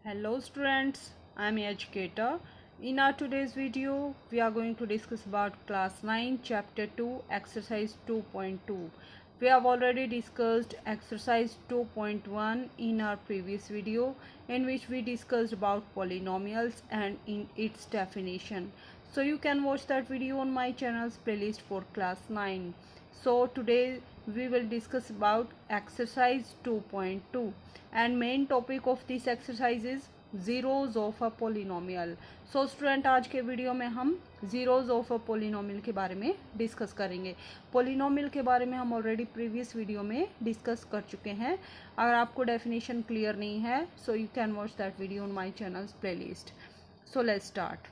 Hello students, I am educator. In our today's video, we are going to discuss about class 9 chapter 2 exercise 2.2. We have already discussed exercise 2.1 in our previous video in which we discussed about polynomials and in its definition. So you can watch that video on my channel's playlist for class 9. So today we will discuss about exercise 2.2 and main topic of this exercise is zeros of a polynomial. So student आज के video में हम zeros of a polynomial के बारे में discuss करेंगे. polynomial के बारे में हम ऑलरेडी प्रीवियस वीडियो में डिस्कस कर चुके हैं. अगर आपको डेफिनेशन क्लियर नहीं है so you can watch that video on my channels playlist. So let's start.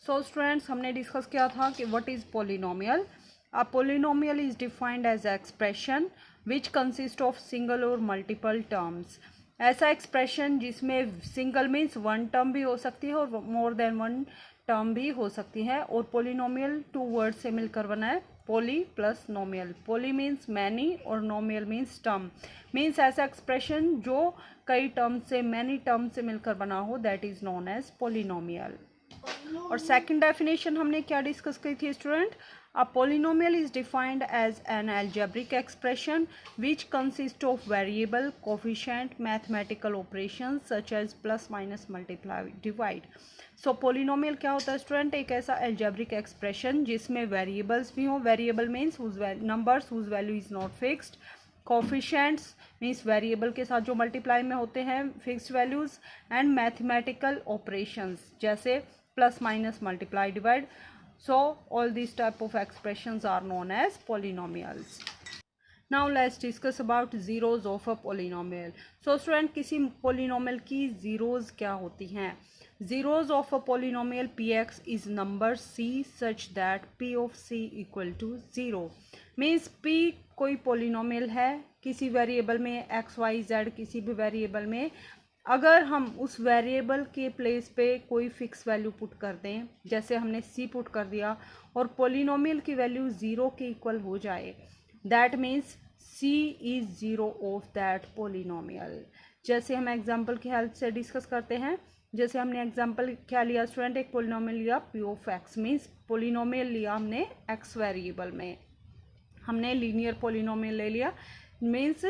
So students हमने डिस्कस किया था कि what is polynomial. A polynomial is defined as an expression which consists of single or multiple terms. ऐसा expression जिसमें single means one term भी हो सकती है और मोर देन वन टर्म भी हो सकती है. और पोलिनोमियल टू वर्ड से मिलकर बना है. पोली प्लस नोमियल. पोली मीन्स मैनी और नोमियल मीन्स टर्म. मीन्स ऐसा एक्सप्रेशन जो कई टर्म से मैनी टर्म से मिलकर बना हो, that is known as polynomial. और सेकंड डेफिनेशन हमने क्या डिस्कस की थी student. A polynomial is defined as an algebraic expression which consists of variable, coefficient, mathematical operations such as plus, minus, multiply, divide. So polynomial क्या होता है student. एक ऐसा algebraic expression जिसमें variables भी हों. variable means numbers whose value is not fixed. coefficients means variable के साथ जो multiply में होते हैं fixed values. and mathematical operations जैसे plus, minus, multiply, divide. So all these type of expressions are known as polynomials. Now let's discuss about zeros of a polynomial. So student किसी polynomial की zeros क्या होती हैं. Zeros of a polynomial px is number c such that p of c equal to 0. Means p कोई polynomial है किसी variable में x y z किसी भी वेरिएबल में. अगर हम उस वेरिएबल के प्लेस पे कोई फिक्स वैल्यू पुट कर दें, जैसे हमने c पुट कर दिया और पोलिनोमियल की वैल्यू 0 के इक्वल हो जाए, that means c is 0 of that polynomial. जैसे हम एग्जांपल की हेल्प से डिस्कस करते हैं. जैसे हमने एग्जांपल क्या लिया स्टूडेंट. एक पोलिनोमियल लिया p of x. Means polynomial लिया हमने x वेरिएबल में. हमने लीनियर पोलिनोमियल ले लिया. मीन्स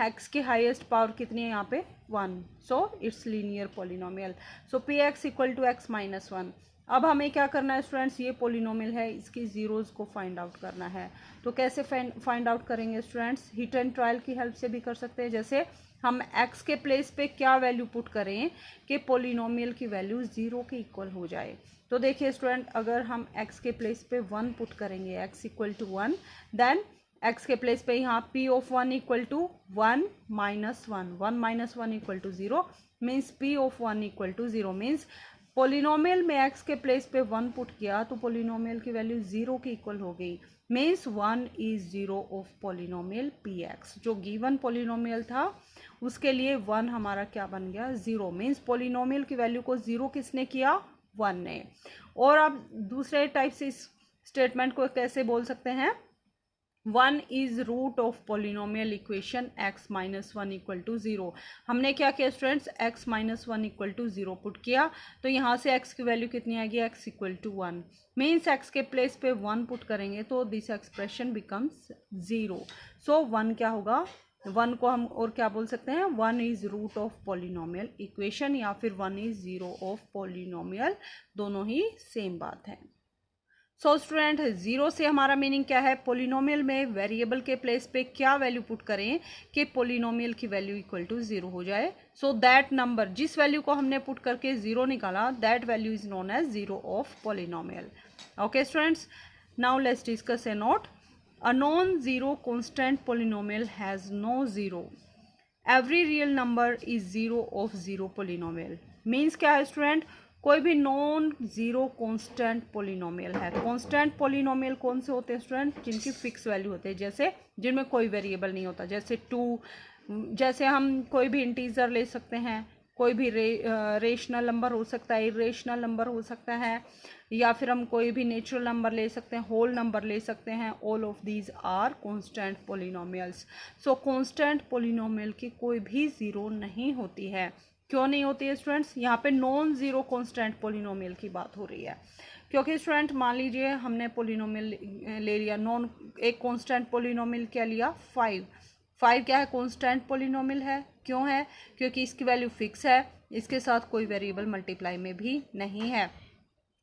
x की हाईएस्ट पावर कितनी है यहाँ पे 1. So it's linear polynomial. So p x equal to x minus 1. अब हमें क्या करना है स्टूडेंट्स. ये पोलिनोमियल है, इसकी जीरोज़ को फाइंड आउट करना है. तो कैसे फाइंड आउट करेंगे स्टूडेंट्स. हिट एंड ट्रायल की हेल्प से भी कर सकते हैं. जैसे हम x के प्लेस पे क्या वैल्यू पुट करें कि पोलिनोमियल की वैल्यू 0 के इक्वल हो जाए. तो देखिए स्टूडेंट, अगर हम x के प्लेस पे 1 पुट करेंगे, x equal to 1, then x के प्लेस पे यहाँ p of 1 equal to 1 minus 1. 1 minus 1 equal to 0 means p of 1 equal to 0. Means polynomial में x के प्लेस पे 1 पुट किया तो पोलिनोमियल की वैल्यू 0 के इक्वल हो गई. Means 1 is 0 of polynomial px. जो गिवन पोलिनोमियल था उसके लिए 1 हमारा क्या बन गया 0. मीन्स पोलिनोमियल की वैल्यू को 0 किसने किया 1 ने. और अब दूसरे टाइप से इस स्टेटमेंट को कैसे बोल सकते हैं. 1 is root of polynomial equation x minus 1 equal to 0. हमने क्या किया students. x minus 1 equal to 0 put किया तो यहाँ से x की वैल्यू कितनी आ गई x equal to 1. Means x के प्लेस पे 1 पुट करेंगे तो दिस एक्सप्रेशन बिकम्स 0. सो 1 क्या होगा. 1 को हम और क्या बोल सकते हैं. 1 is root of polynomial equation या फिर 1 इज 0 ऑफ पोलिनोमियल. दोनों ही सेम बात है. सो स्टूडेंट 0 से हमारा मीनिंग क्या है. पोलिनोमियल में वेरिएबल के प्लेस पे क्या वैल्यू पुट करें कि पोलिनोमियल की वैल्यू इक्वल टू 0 हो जाए. सो दैट नंबर जिस वैल्यू को हमने पुट करके 0 निकाला, that value is known as 0 of polynomial. Okay students, now let's discuss a note. A non zero constant polynomial has no zero. Every real number is 0 of 0 polynomial. Means क्या है student. कोई भी non zero constant polynomial है. Constant polynomial कौन से होते हैं student. जिनकी फिक्स वैल्यू होते हैं, जैसे जिनमें कोई वेरिएबल नहीं होता. जैसे 2. जैसे हम कोई भी इंटीजर ले सकते हैं, कोई भी रेशनल नंबर हो सकता है, इरेशनल नंबर हो सकता है, या फिर हम कोई भी नेचुरल नंबर ले सकते हैं, होल नंबर ले सकते हैं. All of these are constant polynomials. So constant polynomial की कोई भी ज़ीरो नहीं होती है. क्यों नहीं होती है स्टूडेंट्स? यहाँ पे नॉन ज़ीरो कॉन्स्टेंट पोलिनोमियल की बात हो रही है, क्योंकि स्टूडेंट मान लीजिए हमने पोलिनोमियल ले लिया, नॉन एक कॉन्स्टेंट पोलिनोमियल क्या लिया, 5। 5 क्या है, कॉन्स्टेंट पोलिनोमियल है। क्यों है? क्योंकि इसकी वैल्यू फिक्स है, इसके साथ कोई वेरिएबल मल्टीप्लाई में भी नहीं है।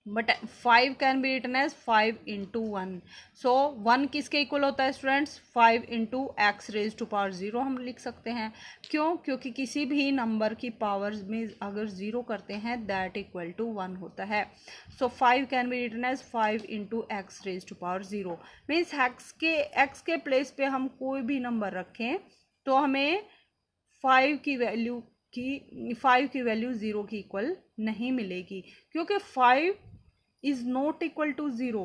But 5 can be written as 5 into 1। So 1 किसके इक्वल होता है students? 5 into x raise to power 0 हम लिख सकते हैं। क्यों? क्योंकि किसी भी नंबर की पावर में अगर 0 करते हैं दैट इक्वल टू 1 होता है। So 5 can be written as 5 into x raise to power 0। Means x के प्लेस पे हम कोई भी नंबर रखें तो हमें 5 की वैल्यू 0 की इक्वल नहीं मिलेगी, क्योंकि 5 is not equal to 0।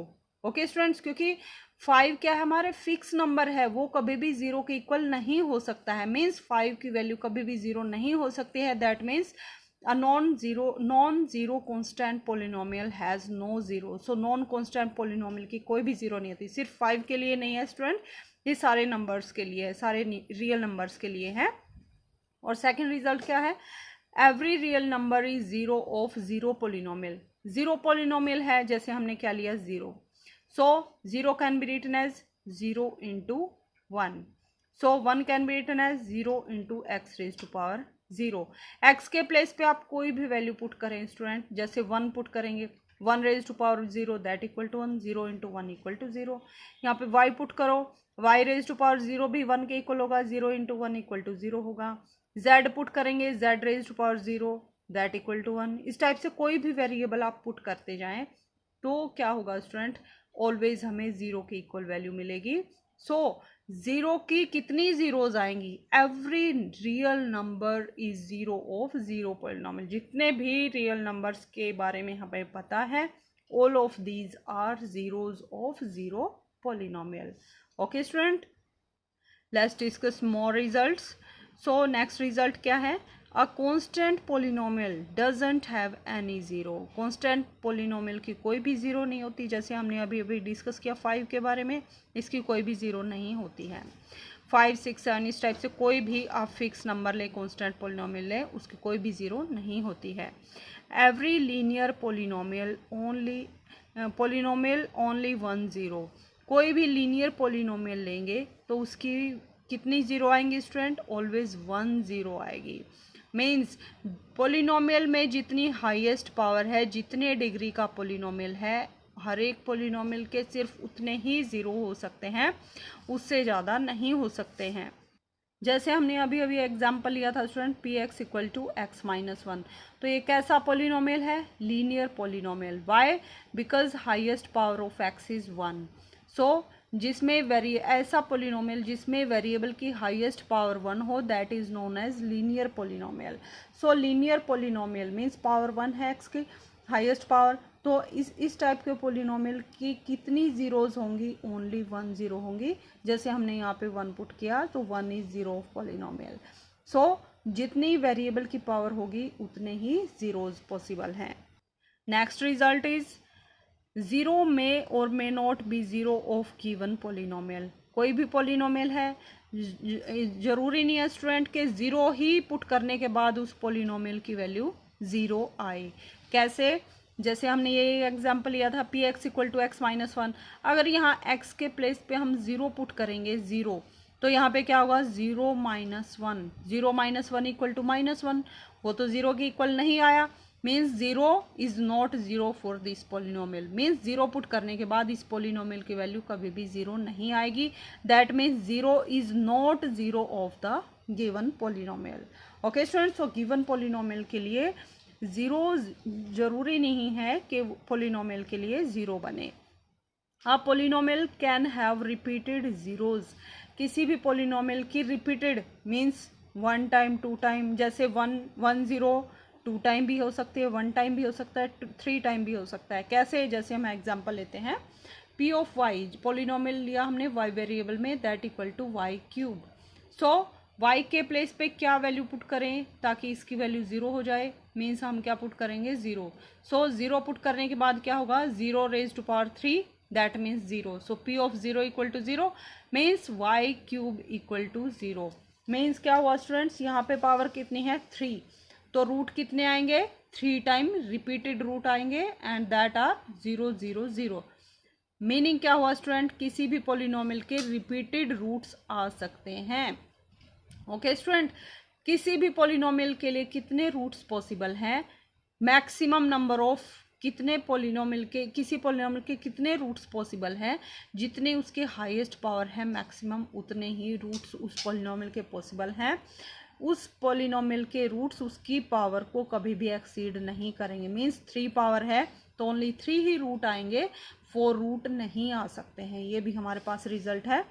Okay students, क्योंकि 5 क्या है, हमारे फिक्स नंबर है, वो कभी भी 0 के इक्वल नहीं हो सकता है। मीन्स 5 की वैल्यू कभी भी 0 नहीं हो सकती है। That means a non zero constant polynomial has no zero. So non constant polynomial की कोई भी 0 नहीं होती। सिर्फ 5 के लिए नहीं है स्टूडेंट, ये सारे नंबर्स के लिए है, सारे रियल नंबर्स के लिए है। और सेकेंड रिजल्ट क्या है? Every real number is 0 of 0 polynomial. 0 polynomial है, जैसे हमने क्या लिया, 0। So 0 can be written as 0 into 1। So 1 can be written as 0 into x raise to power 0। X के प्लेस पे आप कोई भी वैल्यू पुट करें स्टूडेंट, जैसे 1 पुट करेंगे, 1 raise to power 0 that equal to 1, 0 into 1 equal to 0। यहाँ पे y पुट करो, y रेज टू पावर 0 भी 1 के इक्वल होगा, 0 इंटू 1 इक्वल टू 0 होगा। z पुट करेंगे, z raise to power 0 that equal to 1। इस टाइप से कोई भी वेरिएबल आप पुट करते जाएं तो क्या होगा स्टूडेंट, ऑलवेज हमें 0 की इक्वल वैल्यू मिलेगी। सो 0 की कितनी जीरोज आएंगी? Every real number is 0 of 0 polynomial. जितने भी रियल नंबर्स के बारे में हमें पता है, all of these are zeros of 0 polynomial. Okay student, let's discuss more results. So next result क्या है? A constant polynomial doesn't have any zero. Constant polynomial की कोई भी ज़ीरो नहीं होती, जैसे हमने अभी डिस्कस किया 5 के बारे में, इसकी कोई भी ज़ीरो नहीं होती है। 5, 6, 7 इस टाइप से कोई भी आप फिक्स नंबर ले, कॉन्स्टेंट पोलिनोमियल ले, उसकी कोई भी ज़ीरो नहीं होती है। Every linear polynomial only 1 zero. कोई भी लीनियर पोलिनोमियल लेंगे तो उसकी कितनी ज़ीरो आएंगी स्टूडेंट? ऑलवेज 1 ज़ीरो आएगी। मीन्स पोलिनोमियल में जितनी हाईएस्ट पावर है, जितने डिग्री का पोलिनोमियल है, हर एक पोलिनोमियल के सिर्फ उतने ही ज़ीरो हो सकते हैं, उससे ज़्यादा नहीं हो सकते हैं। जैसे हमने अभी एग्जाम्पल लिया था student, p x equal to x minus 1। तो ये कैसा पोलिनोमियल है? Linear polynomial. Why? Because highest power of x is 1। So जिसमें ऐसा पोलिनोमियल जिसमें वेरिएबल की हाईएस्ट पावर 1 हो, that is known as linear polynomial. So linear polynomial means power 1 है एक्स की हाईएस्ट पावर, तो इस टाइप के पोलिनोमियल की कितनी जीरोज होंगी? ओनली 1 ज़ीरो होंगी। जैसे हमने यहाँ पे 1 पुट किया तो 1 इज 0 ऑफ पोलिनोमियल। सो जितनी वेरिएबल की पावर होगी उतने ही जीरोज पॉसिबल हैं। नेक्स्ट रिजल्ट इज 0 में और may not be 0 of given polynomial. कोई भी पोलिनोमियल है, जरूरी नहीं है स्टूडेंट के 0 ही पुट करने के बाद उस पोलिनोमियल की वैल्यू 0 आए। कैसे? जैसे हमने ये एग्जांपल लिया था P x equal to x minus 1। अगर यहाँ x के प्लेस पे हम 0 पुट करेंगे, 0, तो यहाँ पे क्या होगा? 0 माइनस 1। 0 माइनस 1 इक्वल टू -1, वो तो 0 की इक्वल नहीं आया। Means 0 is not 0 for this polynomial. Means 0 put करने के बाद इस पोलिनोमियल की वैल्यू कभी भी 0 नहीं आएगी। That means 0 is not 0 of the given polynomial. Okay students, so given polynomial के लिए 0 जरूरी नहीं है कि पोलिनोमियल के लिए 0 बने। A polynomial can have repeated zeros. किसी भी पोलिनोमियल की रिपीटेड मीन्स 1 टाइम 2 टाइम, जैसे 1 0 2 टाइम भी हो सकती है, 1 टाइम भी हो सकता है, 3 टाइम भी हो सकता है। कैसे? जैसे हम एग्जांपल लेते हैं पी ऑफ वाई, पोलिनोमियल लिया हमने वाई वेरिएबल में, that equal to y cube. So y के प्लेस पे क्या वैल्यू पुट करें ताकि इसकी वैल्यू 0 हो जाए? मीन्स हम क्या पुट करेंगे? 0। सो 0 पुट करने के बाद क्या होगा? 0 raise to power 3, that means 0। So p of 0 equal to 0 means y cube equal to 0। Means क्या हुआ स्टूडेंट्स? यहाँ पे पावर कितनी है? 3। तो रूट कितने आएंगे, 3 टाइम रिपीटेड रूट आएंगे एंड दैट आर 0 0 0। मीनिंग क्या हुआ स्टूडेंट, किसी भी पॉलिनोमियल के रिपीटेड रूट्स आ सकते हैं। ओके स्टूडेंट, किसी भी पॉलिनोमियल के लिए कितने रूट्स पॉसिबल हैं, मैक्सिमम नंबर ऑफ कितने पॉलिनोमियल के, किसी पॉलिनोमियल के कितने रूट्स पॉसिबल हैं, जितने उसके हाईएस्ट पावर है मैक्सिमम उतने ही रूट्स उस पॉलिनोमियल के पॉसिबल हैं। उस पॉलिनोमियल के रूट्स उसकी पावर को कभी भी एक्सीड नहीं करेंगे। मीन्स 3 पावर है तो ओनली 3 ही रूट आएंगे, 4 रूट नहीं आ सकते हैं। ये भी हमारे पास रिजल्ट है।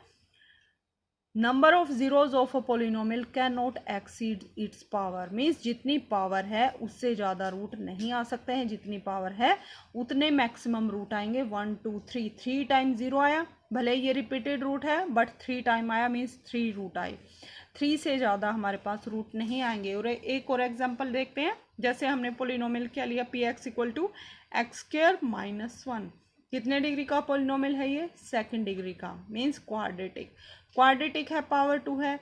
Number of zeros of a polynomial can not exceed it's power. Means जितनी पावर है उससे ज़्यादा रूट नहीं आ सकते हैं, जितनी पावर है उतने मैक्सिमम रूट आएंगे। 1 2 3, 3 टाइम 0 आया, भले ये रिपीटेड रूट है बट 3 टाइम आया, मीन्स 3 रूट आए। 3 से ज़्यादा हमारे पास रूट नहीं आएंगे। और एक और एग्जाम्पल देखते हैं। जैसे हमने पॉलिनोमियल क्या लिया, p x equal to x square minus 1। कितने डिग्री का पॉलिनोमियल है ये, 2nd डिग्री का, मीन्स क्वाड्रेटिक। क्वाड्रेटिक है, पावर 2 है,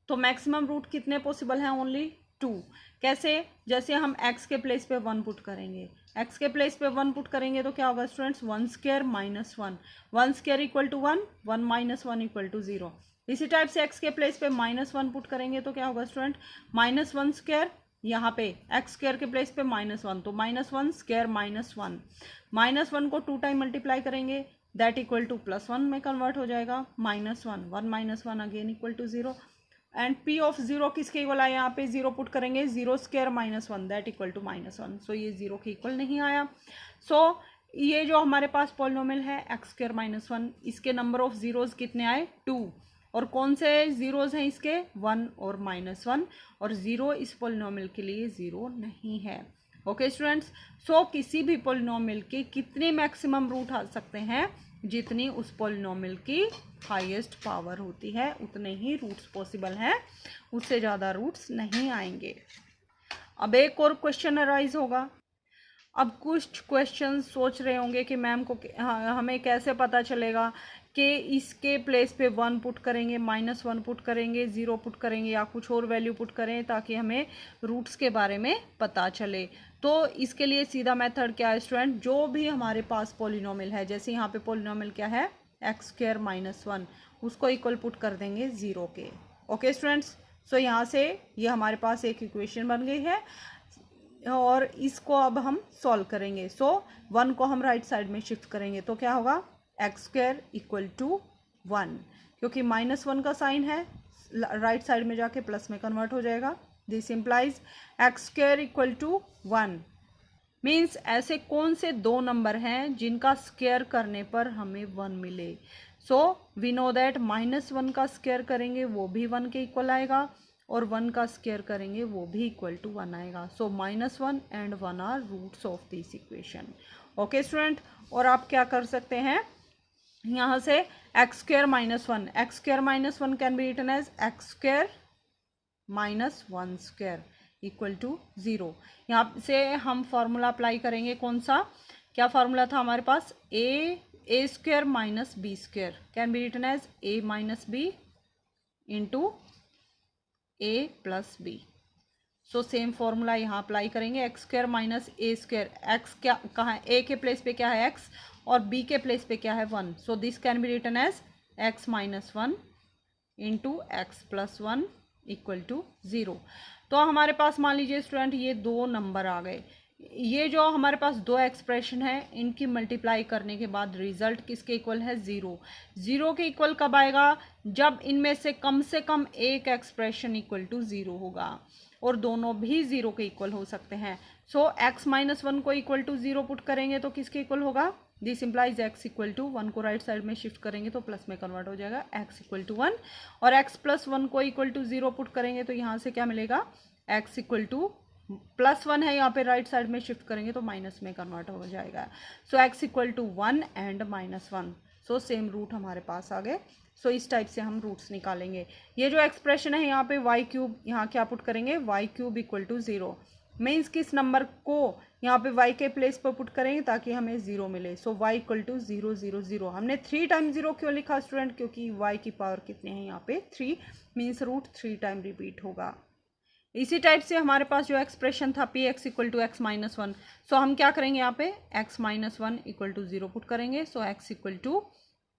तो मैक्सिमम रूट कितने पॉसिबल हैं, ओनली 2। कैसे, जैसे हम x के प्लेस पे 1 पुट करेंगे, x के प्लेस पे 1 पुट करेंगे तो क्या होगा students, 1 square minus 1, 1 square equal to 1, 1 minus 1 equal to 0। इसी टाइप से x के प्लेस पे -1 पुट करेंगे तो क्या होगा स्टूडेंट, -1 स्क्वायर, यहाँ पे x स्क्वायर के प्लेस पे -1, तो -1 स्क्वायर -1, -1 को 2 टाइम मल्टीप्लाई करेंगे दैट इक्वल टू +1 में कन्वर्ट हो जाएगा, -1, 1 minus 1 again equal to 0। And p of 0 किसके इक्वल आया, यहाँ पे 0 पुट करेंगे, 0 स्क्वायर -1 दैट इक्वल टू -1। सो ये 0 के इक्वल नहीं आया। सो ये जो हमारे पास पॉलिनोमियल है x स्क्वायर -1, इसके नंबर ऑफ जीरोज कितने आए, 2। और कौन से जीरोज हैं इसके, 1 और -1, और 0 इस पॉलिनोमियल के लिए 0 नहीं है। ओके स्टूडेंट्स, सो किसी भी पॉलिनोमियल के कितने मैक्सिमम रूट आ सकते हैं, जितनी उस पॉलिनोमियल की हाईएस्ट पावर होती है उतने ही रूट्स पॉसिबल हैं, उससे ज़्यादा रूट्स नहीं आएंगे। अब एक और क्वेश्चन अराइज होगा। अब कुछ क्वेश्चन सोच रहे होंगे कि मैम को हमें कैसे पता चलेगा कि इसके प्लेस पे 1 पुट करेंगे, -1 पुट करेंगे, 0 पुट करेंगे या कुछ और वैल्यू पुट करें ताकि हमें रूट्स के बारे में पता चले। तो इसके लिए सीधा मेथड क्या है स्टूडेंट, जो भी हमारे पास पॉलिनोमियल है, जैसे यहाँ पे पॉलिनोमियल क्या है, एक्स स्क्वायर -1, उसको इक्वल पुट कर देंगे 0 के। ओके स्टूडेंट्स, सो यहाँ से ये हमारे पास एक इक्वेशन बन गई है और इसको अब हम सॉल्व करेंगे। सो 1 को हम राइट साइड में शिफ्ट करेंगे तो क्या होगा, एक्स स्क्वायर इक्वल टू 1, क्योंकि -1 का साइन है, राइट साइड में जाके प्लस में कन्वर्ट हो जाएगा। This implies x square equal to 1। Means ऐसे कौन से 2 नंबर हैं जिनका स्क्वायर करने पर हमें 1 मिले। सो वी नो दैट -1 का स्क्वायर करेंगे वो भी 1 के इक्वल आएगा, और 1 का स्क्वायर करेंगे वो भी इक्वल टू 1 आएगा। So -1 and 1 are roots of this equation. Okay student, और आप क्या कर सकते हैं, यहाँ से x square -1, x square -1 can be written as x square -1 square equal to 0। यहाँ से हम फॉर्मूला अप्लाई करेंगे, कौन सा, क्या फॉर्मूला था हमारे पास, A square minus B square can be written as a minus B into A plus B. So same formula यहाँ अप्लाई करेंगे, X square minus A square, X क्या कहाँ है, ए के प्लेस पे क्या है एक्स और बी के प्लेस पे क्या है 1। So this can be written as x -1 into x plus 1 equal to 0। तो हमारे पास मान लीजिए स्टूडेंट ये 2 नंबर आ गए। ये जो हमारे पास 2 एक्सप्रेशन है इनकी मल्टीप्लाई करने के बाद रिजल्ट किसके इक्वल है, 0। 0 के इक्वल कब आएगा, जब इनमें से कम एक एक्सप्रेशन इक्वल टू 0 होगा, और दोनों भी 0 के इक्वल हो सकते हैं। सो x -1 को इक्वल टू 0 पुट करेंगे तो किसके इक्वल होगा, this implies x equal to 1 को राइट साइड में शिफ्ट करेंगे तो प्लस में कन्वर्ट हो जाएगा, x इक्वल टू 1, और x प्लस 1 को इक्वल टू 0 पुट करेंगे तो यहाँ से क्या मिलेगा, x इक्वल टू +1 है, यहाँ पे राइट साइड में शिफ्ट करेंगे तो माइनस में कन्वर्ट हो जाएगा। So x equal to 1 and -1। So same root हमारे पास आ गए। सो इस टाइप से हम रूट्स निकालेंगे। ये जो एक्सप्रेशन है यहाँ पे y3, यहाँ क्या पुट करेंगे, y3 इक्वल टू 0। मीन्स किस नंबर को यहाँ पे y के प्लेस पर पुट करेंगे ताकि हमें 0 मिले। सो y इक्वल टू 0 0 0। हमने 3 टाइम 0 क्यों लिखा स्टूडेंट, क्योंकि y की पावर कितने हैं यहाँ पे 3, मीन्स रूट 3 टाइम रिपीट होगा। इसी टाइप से हमारे पास जो एक्सप्रेशन था P x equal to x minus one, so हम क्या करेंगे यहाँ पे x minus one equal to zero put करेंगे, so x equal to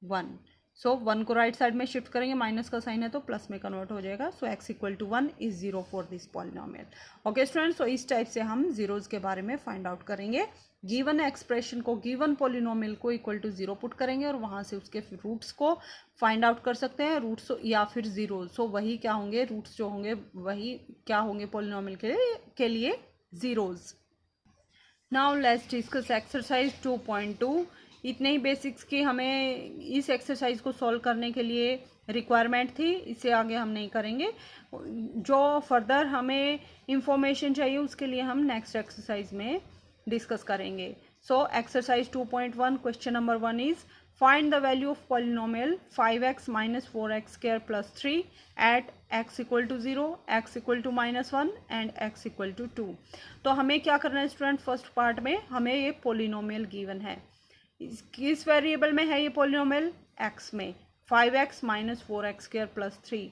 one. So one को राइट साइड में शिफ्ट करेंगे, माइनस का साइन है तो प्लस में कन्वर्ट हो जाएगा, so x equal to one is zero for this polynomial. Okay students, so इस टाइप से हम जीरोज के बारे में फाइंड आउट करेंगे। गिवन एक्सप्रेशन को, गिवन पॉलिनोमियल को इक्वल टू जीरो पुट करेंगे और वहाँ से उसके रूट्स को फाइंड आउट कर सकते हैं, रूट्स या फिर जीरो। सो वही क्या होंगे, रूट्स जो होंगे वही क्या होंगे पॉलिनोमियल के लिए zeros. Now let's discuss exercise 2.2। इतने ही बेसिक्स की हमें इस एक्सरसाइज को सॉल्व करने के लिए रिक्वायरमेंट थी, इससे आगे हम नहीं करेंगे। जो फर्दर हमें इंफॉर्मेशन चाहिए उसके लिए हम नेक्स्ट एक्सरसाइज में डिस्कस करेंगे। So exercise 2.1 question number 1 is find the value of polynomial 5x minus 4x square plus 3 at x equal to 0, x equal to minus 1 and x equal to 2। तो हमें क्या करना है स्टूडेंट, फर्स्ट पार्ट में हमें ये polynomial given है, किस वेरिएबल में है ये पॉलिनोमियल, x में, 5x minus 4x square plus 3।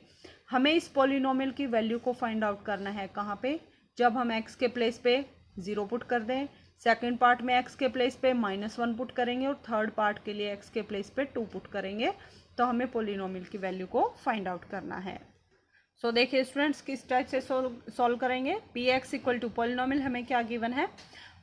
हमें इस पॉलिनोमियल की वैल्यू को फाइंड आउट करना है कहाँ पे, जब हम x के प्लेस पे 0 पुट कर दें, सेकेंड पार्ट में x के प्लेस पे -1 पुट करेंगे और थर्ड पार्ट के लिए x के प्लेस पे 2 पुट करेंगे, तो हमें पॉलिनोमियल की वैल्यू को फाइंड आउट करना है। सो देखिए स्टूडेंट्स किस टाइप से सॉल्व करेंगे। P x equal to polynomial हमें क्या गिवन है,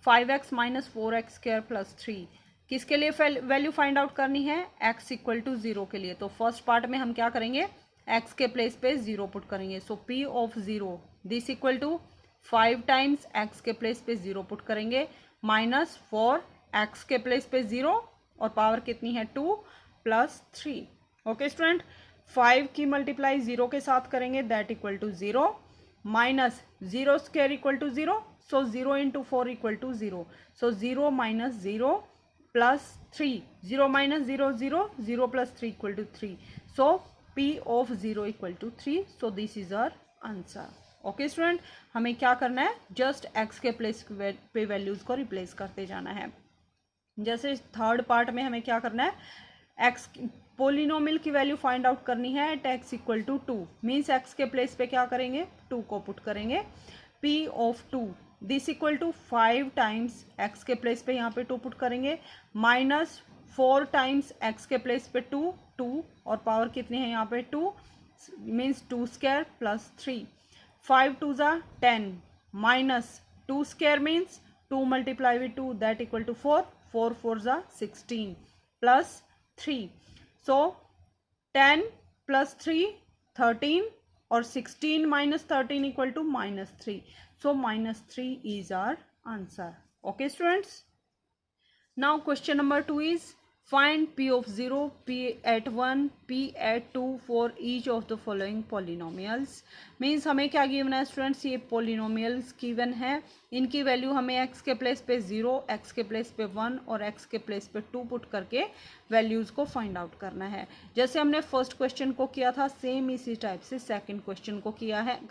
5x minus 4x square plus 3। किसके लिए वैल्यू फाइंड आउट करनी है, x इक्वल टू 0 के लिए। तो फर्स्ट पार्ट में हम क्या करेंगे, x के प्लेस पे 0 पुट करेंगे, so p of 0 this equal to 5 times x के प्लेस पे 0 पुट करेंगे माइनस 4 x के प्लेस पे 0 और पावर कितनी है 2 प्लस 3। ओके स्टूडेंट, 5 की मल्टीप्लाई 0 के साथ करेंगे that equal to 0 minus 0 square equal to 0, so 0 into 4 equal to 0, so 0 minus 0 plus 3, 0 minus 0 0, 0 plus 3 equal to 3, so p of 0 equal to 3, so this is our answer. Okay student, हमें क्या करना है, just x के place पे values को replace करते जाना है। जैसे थर्ड पार्ट में हमें क्या करना है, x पोलिनोमियल की वैल्यू फाइंड आउट करनी है at x equal to 2, means x के प्लेस पे क्या करेंगे 2 को पुट करेंगे, p of 2 this equal to 5 times x के प्लेस पे यहाँ पे 2 पुट करेंगे माइनस 4 टाइम्स x के प्लेस पे 2 और पावर कितनी है यहाँ पे 2 मीन्स 2 स्क्वायर प्लस 3, 5 2 ज़ा 10 minus 2 square means 2 multiply with 2 that equal to 4, 4 4 ज़ा 16 प्लस 3, सो 10 प्लस 3 13 और 16 minus 13 equal to -3, so -3 is our answer. Okay students, now question number 2 is find p of 0, p at 1, p at 2 for each of the following polynomials। Means हमें क्या given है students, ये polynomials given है, इनकी value हमें x के place पे 0, x के प्लेस पे 1 और x के प्लेस पे 2 पुट करके वैल्यूज़ को फाइंड आउट करना है। जैसे हमने फर्स्ट क्वेश्चन को किया था सेम इसी टाइप से सेकंड क्वेश्चन को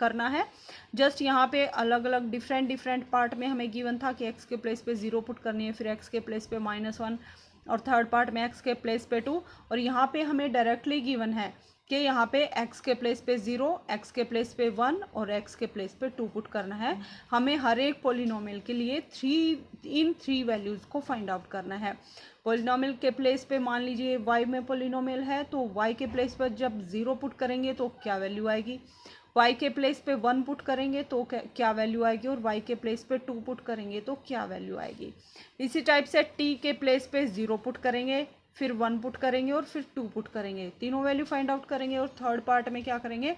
करना है। जस्ट यहाँ पे अलग अलग डिफरेंट पार्ट में हमें गिवन था कि x के प्लेस पे 0 पुट करनी है, फिर x के प्लेस पे -1 और थर्ड पार्ट में x के प्लेस पे 2, और यहाँ पे हमें डायरेक्टली गिवन है कि यहाँ पे x के प्लेस पे 0, x के प्लेस पे 1 और x के प्लेस पे 2 पुट करना है। हमें हर एक पॉलिनोमियल के लिए 3 वैल्यूज़ को फाइंड आउट करना है। पॉलिनोमियल के प्लेस पे मान लीजिए y में पॉलिनोमियल है, तो y के प्लेस पर जब 0 पुट करेंगे तो क्या वैल्यू आएगी, y के प्लेस पे 1 पुट करेंगे तो क्या वैल्यू आएगी, और y के प्लेस पे 2 पुट करेंगे तो क्या वैल्यू आएगी। इसी टाइप से t के प्लेस पे 0 पुट करेंगे, फिर 1 पुट करेंगे और फिर 2 पुट करेंगे, तीनों वैल्यू फाइंड आउट करेंगे। और थर्ड पार्ट में क्या करेंगे,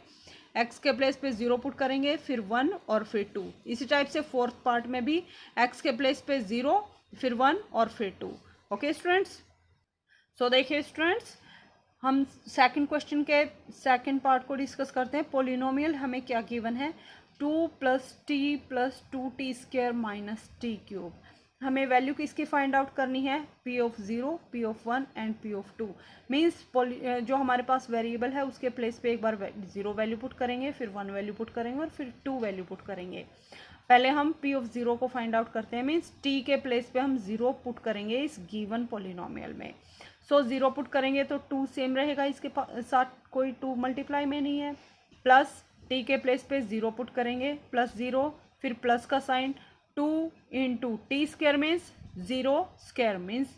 x के प्लेस पे 0 पुट करेंगे, फिर 1 और फिर 2। इसी टाइप से फोर्थ पार्ट में भी x के प्लेस पे 0, फिर 1 और फिर 2। ओके स्टूडेंट्स, सो देखिए स्टूडेंट्स, हम सेकंड क्वेश्चन के सेकंड पार्ट को डिस्कस करते हैं। पोलिनोमियल हमें क्या गिवन है, 2 + t + 2t² minus t cube. हमें वैल्यू किसकी फाइंड आउट करनी है, p of 0, p of 1 and p of 2। Means जो हमारे पास वेरिएबल है उसके प्लेस पे एक बार 0 वैल्यू पुट करेंगे, फिर 1 वैल्यू पुट करेंगे और फिर 2 वैल्यू पुट करेंगे। पहले हम p ऑफ 0 को फाइंड आउट करते हैं, मीन्स t के प्लेस पे हम 0 पुट करेंगे इस गिवन पोलिनोमियल में। सो 0 पुट करेंगे तो 2 सेम रहेगा, इसके साथ कोई 2 मल्टीप्लाई में नहीं है, प्लस टी के प्लेस पे 0 पुट करेंगे, प्लस 0, फिर प्लस का sign, 2 into t square means 0 square means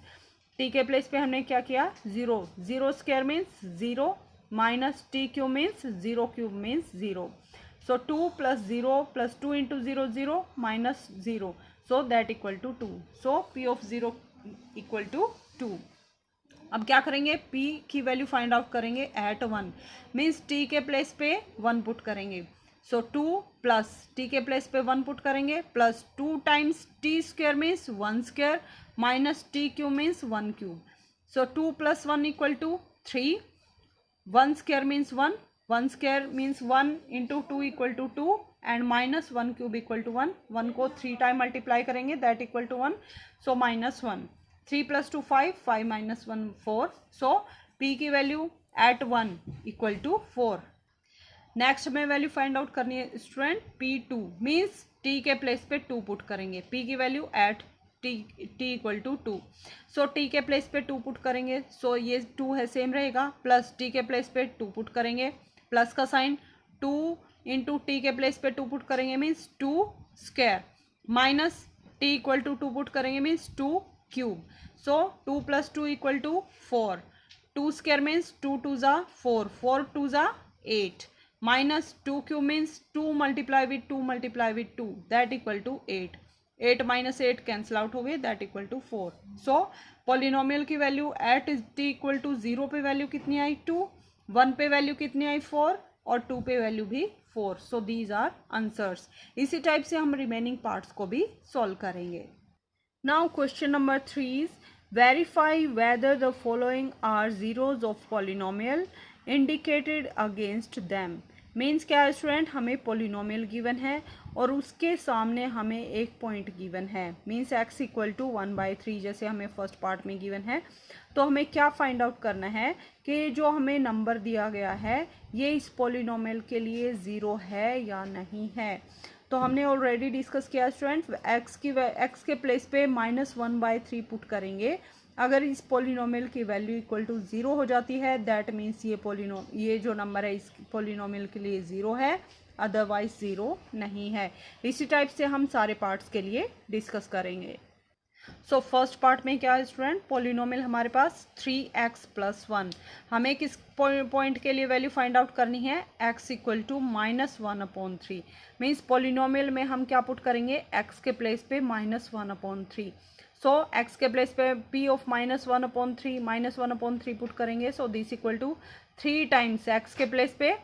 t के प्लेस पे हमने क्या किया 0, 0 square means 0 minus t cube means 0 cube means 0. So 2 plus 0 plus 2 into 0 0 minus 0. So that equal to 2. So P of 0 equal to 2. अब क्या करेंगे P की value find out करेंगे एट 1 मीन्स T के प्लेस पे 1 पुट करेंगे. So 2 plus T के place पे 1 पुट करेंगे plus 2 times T square means 1 square minus T cube means 1 cube. So 2 plus 1 equal to 3. 1 square means 1. 1 square means 1 into 2 equal to 2 and minus 1 cube equal to 1. 1 को 3 time multiply करेंगे that equal to 1. So minus 1. 3 plus 2 5. 5 minus 1 4. So P की वैल्यू at 1 equal to 4. Next हमें value find out करनी है student P2 means T के place पे 2 put करेंगे. P की value at T equal to 2. So T के प्लेस पे 2 पुट करेंगे. सो ये 2 है सेम रहेगा प्लस T के प्लेस पे 2 पुट करेंगे प्लस का साइन 2 इंटू T के प्लेस पे 2 पुट करेंगे means 2 square minus T equal to 2 put करेंगे means 2 cube. So 2 plus 2 equal to 4. 2 square means 2 2 ज़ा 4, 4 2 ज़ा 8 minus 2 cube means 2 multiply with 2 multiply with 2 that equal to 8. 8 minus 8 cancel out हो गए that equal to 4. So polynomial की value at t equal to 0 पे value कितनी आई 2, 1 पे value कितनी आई 4 और 2 पे वैल्यू भी 4. So these are answers. इसी टाइप से हम रिमेनिंग पार्ट्स को भी सॉल्व करेंगे. Now question number 3 is verify whether the following are zeros of polynomial indicated against them. Means क्या है स्टूडेंट, हमें पॉलिनोमियल गिवन है और उसके सामने हमें एक पॉइंट गिवन है मीन्स x इक्वल टू 1/3 जैसे हमें फर्स्ट पार्ट में गिवन है. तो हमें क्या फाइंड आउट करना है कि जो हमें नंबर दिया गया है ये इस पॉलिनोमियल के लिए 0 है या नहीं है. तो हमने ऑलरेडी डिस्कस किया स्टूडेंट x के प्लेस पे -1/3 पुट करेंगे. अगर इस पॉलिनोमियल की वैल्यू इक्वल टू 0 हो जाती है दैट मीन्स ये जो नंबर है इस पॉलिनोमियल के लिए 0 है अदरवाइज 0 नहीं है. इसी टाइप से हम सारे पार्ट्स के लिए डिस्कस करेंगे. सो फर्स्ट पार्ट में क्या है स्टूडेंट, पॉलिनोमियल हमारे पास 3x + 1. हमें किस पॉइंट के लिए वैल्यू फाइंड आउट करनी है x equal to -1/3 means polynomial में हम क्या पुट करेंगे x के प्लेस पे -1/3. सो x के प्लेस पे p ऑफ -1/3 पुट करेंगे. So this equal to 3 times x के प्लेस पे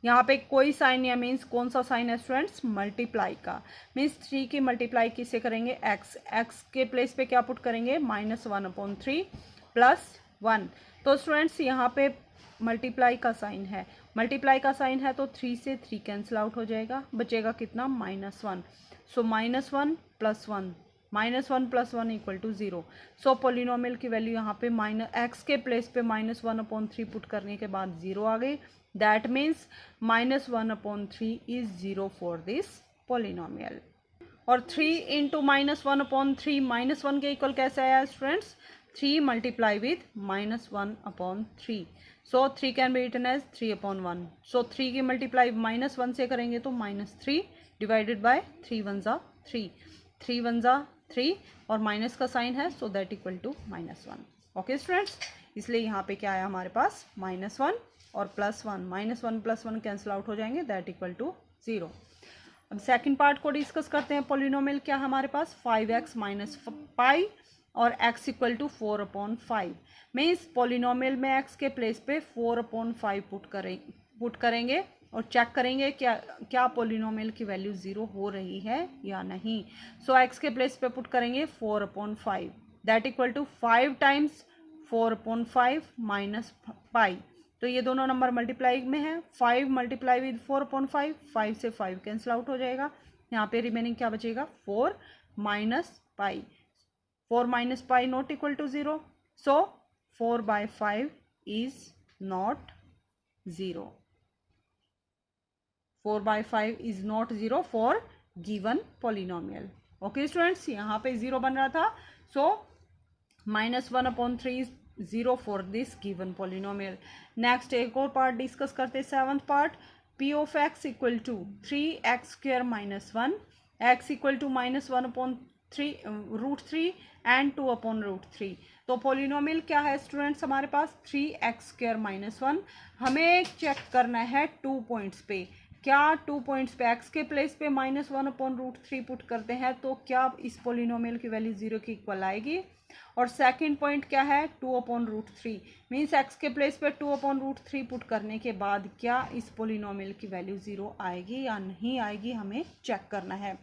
यहाँ पे कोई साइन या मीन्स कौन सा साइन है स्टूडेंट्स मल्टीप्लाई का मीन्स 3 की मल्टीप्लाई किससे करेंगे x के प्लेस पे क्या पुट करेंगे -1/3 + 1. तो स्टूडेंट्स यहाँ पे मल्टीप्लाई का साइन है तो 3 से 3 कैंसिल आउट हो जाएगा बचेगा कितना -1. So -1 + 1 -1 + 1 equal to 0. So polynomial की वैल्यू यहाँ पे x के प्लेस पे -1/3 पुट करने के बाद 0 आ गई. That means -1/3 is 0 for this polynomial. और 3 into -1/3 -1 के इक्वल कैसे आया students 3 multiply with -1/3. So 3 can be written as 3/1. So 3 की मल्टीप्लाई -1 से करेंगे तो -3 डिवाइडेड बाय 3 1 ज़ा 3 3 1 ज़ा 3 और माइनस का साइन है so that equal to -1. Okay students, इसलिए यहाँ पे क्या आया हमारे पास -1 और +1 -1 + 1 कैंसिल आउट हो जाएंगे दैट इक्वल टू 0. अब सेकंड पार्ट को डिस्कस करते हैं. पॉलिनोमियल क्या हमारे पास 5x - पाई और x equal to 4/5 means polynomial में x के प्लेस पे 4/5 पुट करेंगे और चेक करेंगे क्या पॉलिनोमियल की वैल्यू 0 हो रही है या नहीं. सो x के प्लेस पे पुट करेंगे 4/5 that equal to 5 times 4/5 minus pi. तो ये दोनों नंबर मल्टीप्लाई में है 5 मल्टीप्लाई विद 4/5 5 से 5 कैंसिल आउट हो जाएगा. यहाँ पे रिमेनिंग क्या बचेगा 4 minus pi. 4 minus pi not equal to 0. So 4/5 is not 0. 4/5 is not 0 for given polynomial. Okay students, यहाँ पे 0 बन रहा था. So -1/3 is 0 for this given polynomial. Next एक और पार्ट डिस्कस करते हैं 7th part. P of x equal to 3x² minus 1, x equal to -1/3 and 2/√3। तो पोलिनोमियल क्या है स्टूडेंट्स हमारे पास 3x² माइनस 1। हमें चेक करना है 2 पॉइंट्स पे। क्या 2 पॉइंट्स पे x के प्लेस पे -1/√3 पुट करते हैं तो क्या इस पोलिनोमियल की वैल्यू 0 के इक्वल आएगी। और सेकंड पॉइंट क्या है 2/√3 मीन्स x के प्लेस पे 2/√3 पुट करने के बाद क्या इस पोलिनोमियल की वैल्यू 0 आएगी या नहीं आएगी, हमें चेक करना है।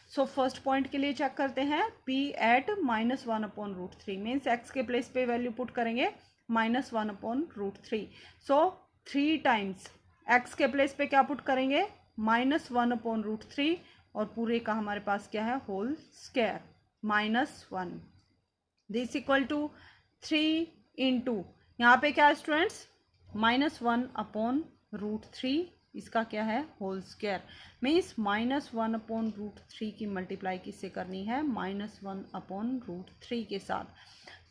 सो फर्स्ट पॉइंट के लिए चेक करते हैं p एट -1/√3 मीन्स x के प्लेस पे वैल्यू पुट करेंगे -1/√3। सो 3 टाइम्स x के प्लेस पे क्या पुट करेंगे -1/√3 और पूरे का हमारे पास क्या है whole square -1। This equal to 3 into यहाँ पे क्या है स्टूडेंट्स -1/√3, इसका क्या है होल स्क्वायर मीन्स -1/√3 की मल्टीप्लाई किससे करनी है -1/√3 के साथ।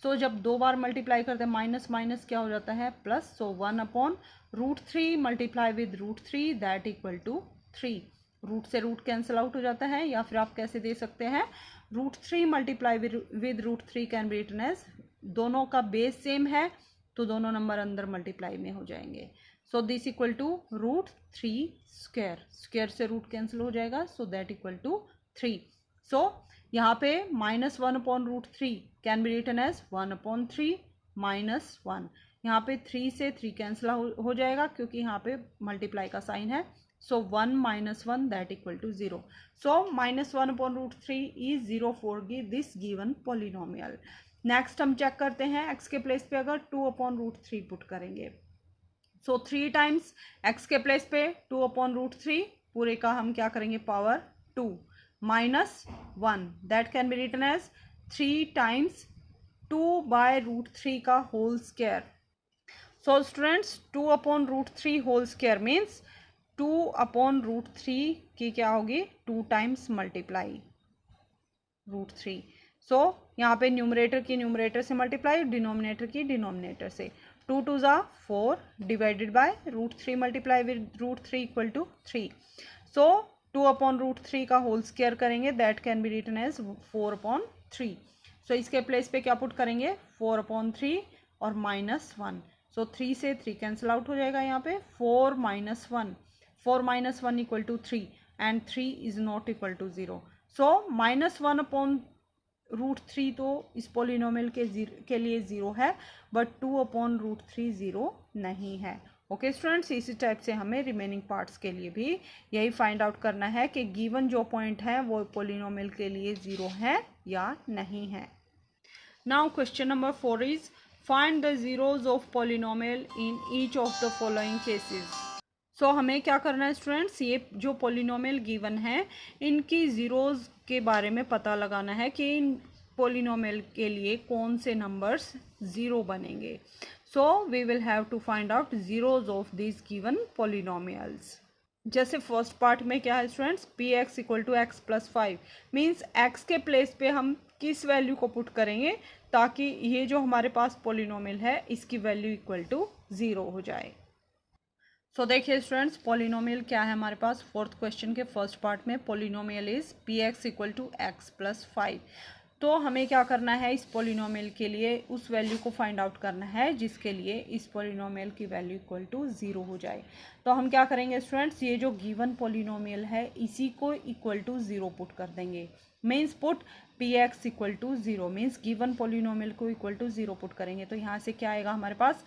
सो जब 2 बार मल्टीप्लाई करते हैं माइनस माइनस क्या हो जाता है plus. So 1/√3 multiply with √3 that equal to 3। Root से रूट कैंसिल आउट हो जाता है, या फिर आप कैसे दे सकते हैं √3 multiply with √3 can be written as, दोनों का बेस सेम है तो दोनों नंबर अंदर मल्टीप्लाई में हो जाएंगे। So this equal to √3 square, square से रूट कैंसिल हो जाएगा so that equal to 3। So यहाँ पे -1/√3 कैन बी रिटन एज 1/3 -1। यहाँ पे 3 से 3 कैंसिल हो जाएगा क्योंकि यहाँ पे मल्टीप्लाई का साइन है। So 1 - 1 that equal to 0. So -1/√3 is 0 for this given polynomial. Next हम चेक करते हैं x के प्लेस पे अगर 2/√3 पुट करेंगे। सो 3 टाइम्स x के प्लेस पे 2/√3 पूरे का हम क्या करेंगे power 2 -1 that can be written as 3 times 2/√3 का whole square. So students 2/√3 whole square means 2/√3 की क्या होगी 2 टाइम्स मल्टीप्लाई √3। सो यहाँ पे न्यूमरेटर की न्यूमरेटर से मल्टीप्लाई, डिनोमिनेटर की डिनोमिनेटर से। 2 2 ज़ा 4 divided by √3 multiply with √3 equal to 3। So 2/√3 का होल स्क्वायर करेंगे that can be written as 4/3। सो इसके प्लेस पे क्या पुट करेंगे 4/3 और -1। सो 3 से 3 कैंसिल आउट हो जाएगा, यहाँ पे 4 - 1, 4 - 1 equal to 3 and 3 is not equal to 0। So -1/√3 तो इस पोलिनोमियल के लिए 0 है बट 2/√3 0 नहीं है। ओके स्टूडेंट्स, इसी टाइप से हमें रिमेनिंग पार्ट्स के लिए भी यही फाइंड आउट करना है कि गिवन जो पॉइंट है वो पोलिनोमियल के लिए 0 है या नहीं है। Now question number 4 is find the zeros of polynomial in each of the following cases. सो हमें क्या करना है स्टूडेंट्स, ये जो पोलिनोमियल गिवन है इनकी ज़ीरोज़ के बारे में पता लगाना है कि इन पोलिनोमियल के लिए कौन से नंबर्स ज़ीरो बनेंगे। So we will have to find out zeros of this given polynomials. जैसे फर्स्ट पार्ट में क्या है students px equal to x + 5 means x के प्लेस पे हम किस वैल्यू को पुट करेंगे ताकि ये जो हमारे पास पोलिनोमियल है इसकी वैल्यू इक्वल टू 0 हो जाए। सो देखिए स्टूडेंट्स पोलिनोमियल क्या है हमारे पास, फोर्थ क्वेश्चन के फर्स्ट पार्ट में polynomial is px equal to x + 5। तो हमें क्या करना है इस पोलिनोमियल के लिए उस वैल्यू को फाइंड आउट करना है जिसके लिए इस पोलिनोमियल की वैल्यू इक्वल टू 0 हो जाए। तो हम क्या करेंगे स्टूडेंट्स, ये जो गिवन पोलिनोमियल है इसी को इक्वल टू 0 पुट कर देंगे। Means put px equal to 0 means given polynomial को इक्वल टू 0 पुट करेंगे। तो यहाँ से क्या आएगा हमारे पास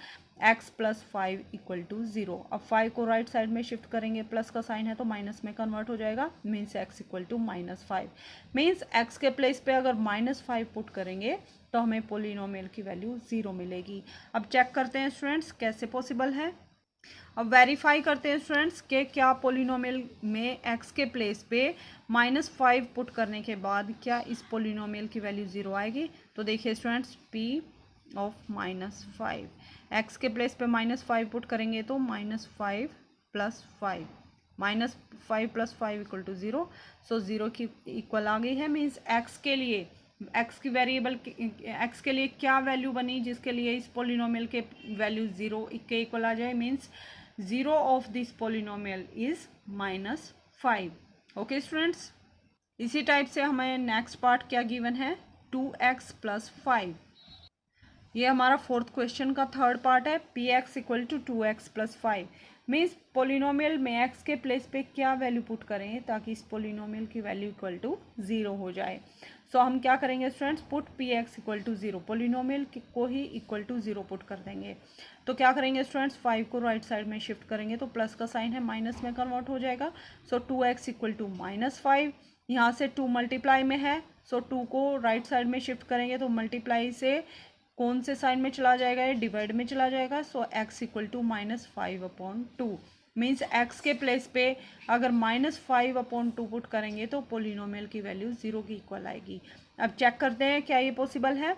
x + 5 इक्वल टू 0। अब 5 को राइट साइड में शिफ्ट करेंगे, प्लस का साइन है तो माइनस में कन्वर्ट हो जाएगा means x equal to -5 means x के प्लेस पे अगर -5 पुट करेंगे तो हमें पोलिनोमियल की वैल्यू 0 मिलेगी। अब चेक करते हैं स्टूडेंट्स कैसे पॉसिबल है। अब वेरीफाई करते हैं स्टूडेंट्स कि क्या पोलिनोमियल में x के प्लेस पे -5 पुट करने के बाद क्या इस पोलिनोमियल की वैल्यू 0 आएगी। तो देखिए स्टूडेंट्स p ऑफ -5 x के प्लेस पे -5 पुट करेंगे तो -5 + 5 -5 + 5 इक्वल टू 0। सो 0 की इक्वल आ गई है मीन्स x के लिए x की वेरिएबल x के लिए क्या वैल्यू बनी जिसके लिए इस पोलिनोमियल के वैल्यू 0 के इक्वल आ जाए means 0 of this polynomial is -5. Okay students, इसी टाइप से हमें नेक्स्ट पार्ट क्या गिवन है, 2x + 5। ये हमारा फोर्थ क्वेश्चन का थर्ड पार्ट है। P x equal to 2x + 5 means polynomial में x के प्लेस पे क्या वैल्यू पुट करें ताकि इस पोलिनोमियल की वैल्यू इक्वल टू 0 हो जाए। सो हम क्या करेंगे students, put p x equal to 0, polynomial को ही इक्वल टू 0 पुट कर देंगे। तो क्या करेंगे स्टूडेंट्स, 5 को राइट साइड में शिफ्ट करेंगे तो प्लस का साइन है माइनस में कन्वर्ट हो जाएगा। सो 2x इक्वल टू -5, यहाँ से 2 मल्टीप्लाई में है, सो 2 को राइट साइड में शिफ्ट करेंगे तो मल्टीप्लाई से कौन से साइन में चला जाएगा, ये डिवाइड में चला जाएगा। So x equal to -5/2 means x के प्लेस पे अगर -5/2 पुट करेंगे तो पोलिनोमियल की वैल्यू 0 की इक्वल आएगी। अब चेक करते हैं क्या ये पॉसिबल है।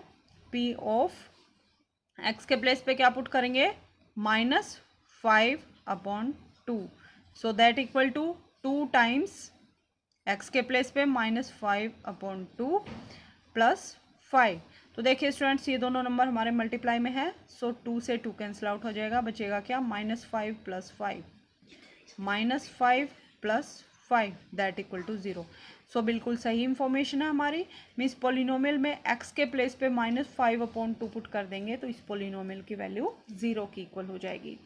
p ऑफ x के प्लेस पे क्या पुट करेंगे, -5/2, so that equal to 2 times x के प्लेस पे -5/2 + 5। तो देखिए स्टूडेंट्स, ये दोनों नंबर हमारे मल्टीप्लाई में है, सो 2 से 2 कैंसिल आउट हो जाएगा, बचेगा क्या, -5 + 5, -5 + 5 दैट इक्वल टू 0। सो बिल्कुल सही इंफॉर्मेशन है हमारी। मीन्स पोलिनोमियल में x के प्लेस पे -5/2 पुट कर देंगे तो इस पोलिनोमियल की वैल्यू 0 की इक्वल हो जाएगी।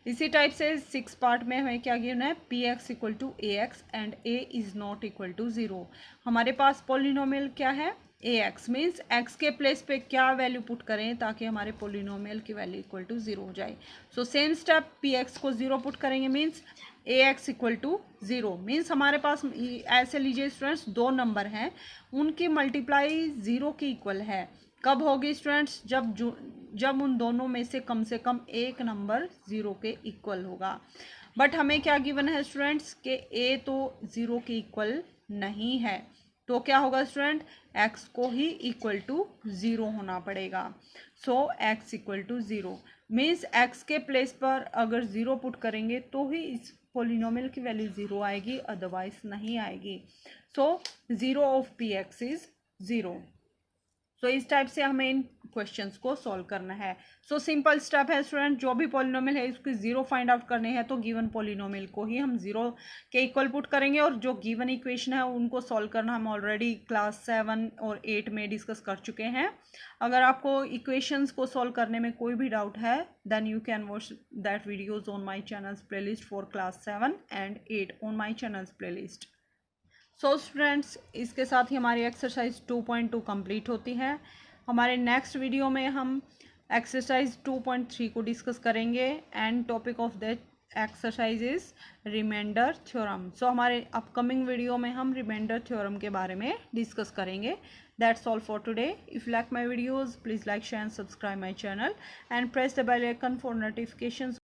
इसी टाइप से 6 पार्ट में हमें क्या गिवन है, p x equal to ax and a is not equal to 0। हमारे पास पोलिनोमियल क्या है, ax मीन्स x के प्लेस पे क्या वैल्यू पुट करें ताकि हमारे पोलिनोमियल की वैल्यू इक्वल टू 0 हो जाए। सो सेम स्टेप, px को 0 पुट करेंगे means ax equal to 0। Means हमारे पास ऐसे लीजिए स्टूडेंट्स, 2 नंबर हैं, उनकी मल्टीप्लाई 0 की इक्वल है। कब होगी स्टूडेंट्स, जब उन दोनों में से कम एक नंबर 0 के इक्वल होगा। बट हमें क्या गिवन है स्टूडेंट्स कि a तो 0 के इक्वल नहीं है, तो क्या होगा स्टूडेंट, x को ही इक्वल टू 0 होना पड़ेगा। So x equal to 0 means x के प्लेस पर अगर 0 पुट करेंगे तो ही इस पोलिनोमियल की वैल्यू 0 आएगी, अदरवाइज नहीं आएगी। सो 0 ऑफ पी एक्स इज 0। सो इस टाइप से हमें इन क्वेश्चंस को सॉल्व करना है। सो सिंपल स्टेप है स्टूडेंट, जो भी पॉलिनोमियल है उसकी 0 फाइंड आउट करने हैं तो गिवन पॉलिनोमियल को ही हम 0 के इक्वल पुट करेंगे, और जो गिवन इक्वेशन है उनको सॉल्व करना हम ऑलरेडी क्लास 7 और 8 में डिस्कस कर चुके हैं। अगर आपको इक्वेशंस को सॉल्व करने में कोई भी डाउट है then you can watch that videos on my channels playlist for class 7 and 8 on my channels playlist. So students, इसके साथ ही हमारी एक्सरसाइज 2.2 कंप्लीट होती है। हमारे नेक्स्ट वीडियो में हम एक्सरसाइज 2.3 को डिस्कस करेंगे and topic of that exercise is reminder theorem. सो हमारे अपकमिंग वीडियो में हम रिमाइंडर थ्योरम के बारे में डिस्कस करेंगे। That's all for today. If you like my videos please like share and subscribe my channel and press the bell icon for notifications.